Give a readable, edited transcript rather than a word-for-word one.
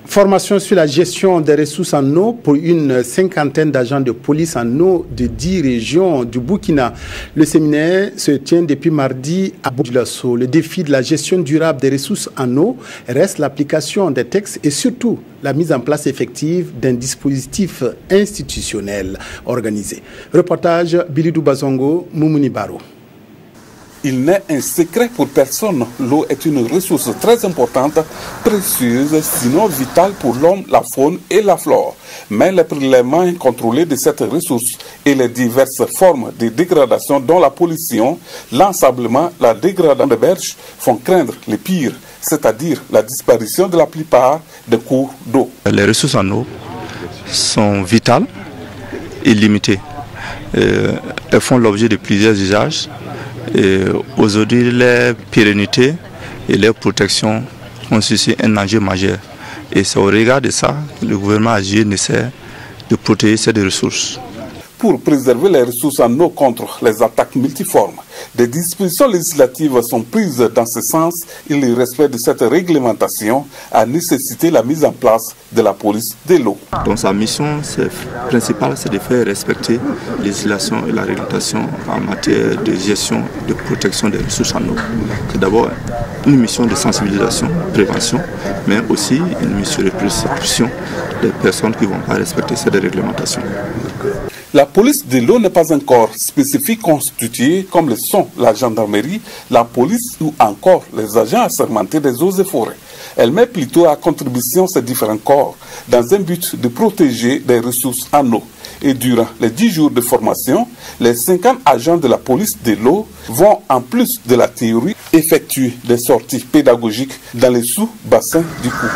Formation sur la gestion des ressources en eau pour une cinquantaine d'agents de police en eau de 10 régions du Burkina. Le séminaire se tient depuis mardi à Bourg-du-Lasso. Le défi de la gestion durable des ressources en eau reste l'application des textes et surtout la mise en place effective d'un dispositif institutionnel organisé. Reportage Bilidou Bazongo, Moumouni Baro. Il n'est un secret pour personne. L'eau est une ressource très importante, précieuse, sinon vitale pour l'homme, la faune et la flore. Mais les prélèvements incontrôlés de cette ressource et les diverses formes de dégradation dont la pollution, l'ensablement, la dégradation des berges font craindre le pire, c'est-à-dire la disparition de la plupart des cours d'eau. Les ressources en eau sont vitales et limitées. Elles font l'objet de plusieurs usages. Aujourd'hui, leur pérennité et leur protection constituent un enjeu majeur. Et c'est au regard de ça que le gouvernement agit nécessaire de protéger ces ressources. Pour préserver les ressources en eau contre les attaques multiformes, des dispositions législatives sont prises dans ce sens et le respect de cette réglementation a nécessité la mise en place de la police de l'eau. Donc sa mission principale, c'est de faire respecter la législation et la réglementation en matière de gestion et de protection des ressources en eau. C'est d'abord une mission de sensibilisation, prévention, mais aussi une mission de persécution des personnes qui ne vont pas respecter cette réglementation. La police de l'eau n'est pas encore spécifique constituée comme le sont la gendarmerie, la police ou encore les agents assermentés des eaux et forêts. Elle met plutôt à contribution ces différents corps dans un but de protéger les ressources en eau. Et durant les 10 jours de formation, les 50 agents de la police de l'eau vont, en plus de la théorie, effectuer des sorties pédagogiques dans les sous-bassins du Kou.